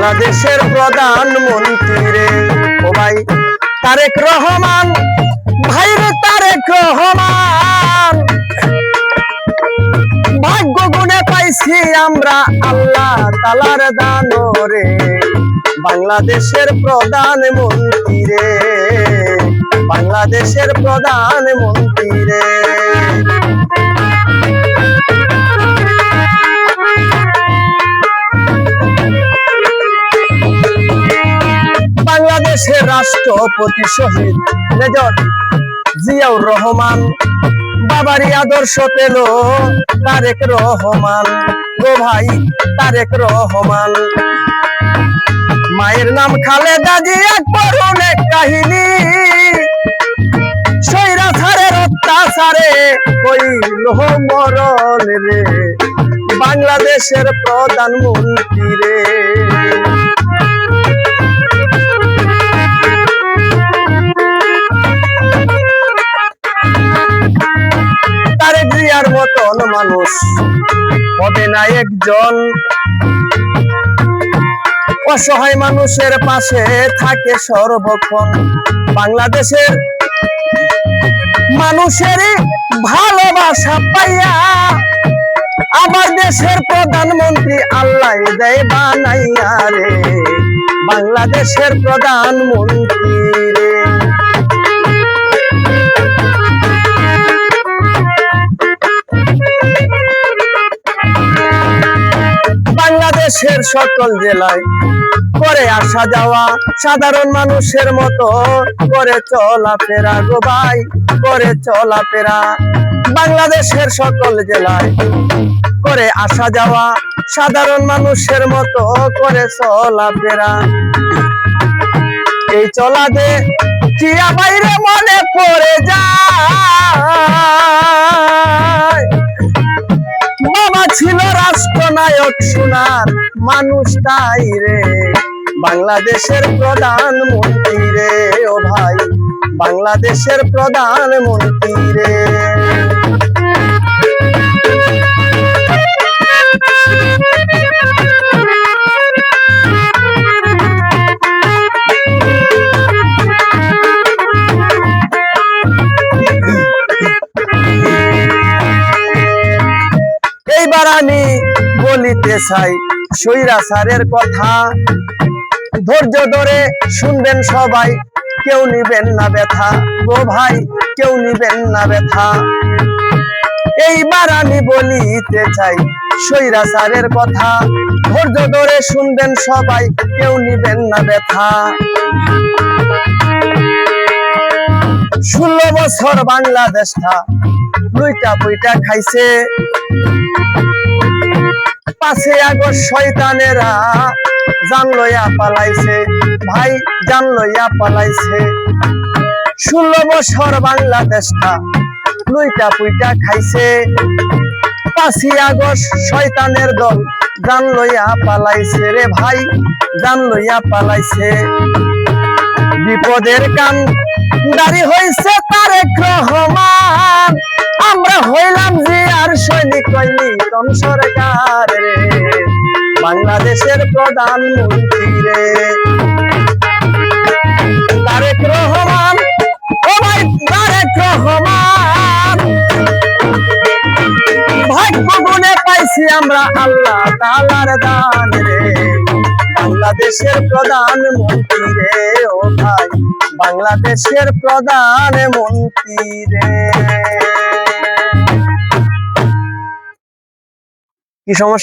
বাংলাদেশের প্রধানমন্ত্রী রে ও ভাই তারেক রহমান, ভাই রে তারেক রহমান। ভাগ্য গুণে পাইছি আমরা আল্লাহ তাআলার দান রে, বাংলাদেশের প্রধানমন্ত্রী রে, বাংলাদেশের প্রধানমন্ত্রী রে। বাংলাদেশের রাষ্ট্রপতি শহীদ মেজর জিয়াউর রহমান, বাবারই আদর্শ পেল তারেক রহমান গো ভাই তারেক রহমান। মায়ের নাম খালেদা জিয়া, করুণ এক কাহিনী, স্বৈরাচারের অত্যাচারে হইল মরণ রে, বাংলাদেশের প্রধানমন্ত্রী রে। তারেক জিয়ার মতন মানুষ হবে না একজন, অসহায় মানুষের পাশে থাকে সর্বক্ষণ। বাংলাদেশের মানুষেরই ভালোবাসা পাইয়া আমার দেশের প্রধানমন্ত্রী আল্লাহ দেয় বানাইয়া রে, বাংলাদেশের প্রধানমন্ত্রী রে। বাংলাদেশের সকল জেলায় করে আসা যাওয়া, সাধারণ মানুষের মতো করে চলাফেরা গো ভাই করে চলাফেরা। বাংলাদেশের সকল জেলায় করে আসা যাওয়া, সাধারণ মানুষের মতো করে চলাফেরা। এই চলা দে চিয়া বাইরে মনে পড়ে যায়, বাবা ছিল রাষ্ট্রনায়ক সোনার মানুষটাই রে, বাংলাদেশের প্রধানমন্ত্রী রে ও ভাই বাংলাদেশের প্রধানমন্ত্রী রে। এইবার আমি বলিতে চাই স্বৈরাচারের কথা, ধৈর্য ধরে শুনবেন সবাই, কেউ নিবেন না ব্যথা গো ভাই কেউ নিবেন না ব্যথা। এইবার আমি বলিতে চাই স্বৈরাচারের কথা, ধৈর্য ধরে শুনবেন সবাই, কেউ নিবেন না ব্যথা। 16 বছর বাংলাদেশটা লুইটা পুইটা খাইছে, 5 আগস্ট শয়তানেরা জান লইয়া পালাইছে ভাই জান লইয়া পালাইছে। 16 বছর বাংলাদেশটা লুইটা পুইটা খাইছে, 5 আগস্ট শয়তানের দল জান লইয়া পালাইছে রে ভাই জান লইয়া পালাইছে। বিপদের কান দাঁড়ি হইছে তারেক রহমান, আমরা হইলাম জিয়ার সৈনিক মিল্টন সরকার রে, বাংলাদেশের প্রধানমন্ত্রী রে তারেক রহমান ও ভাই তারেক রহমান। ভাগ্য গুণে পাইছি আমরা আল্লাহ তাআলার দান রে, বাংলাদেশের প্রধানমন্ত্রী রে ও ভাই বাংলাদেশের প্রধানমন্ত্রী রে। কি সমস্যা?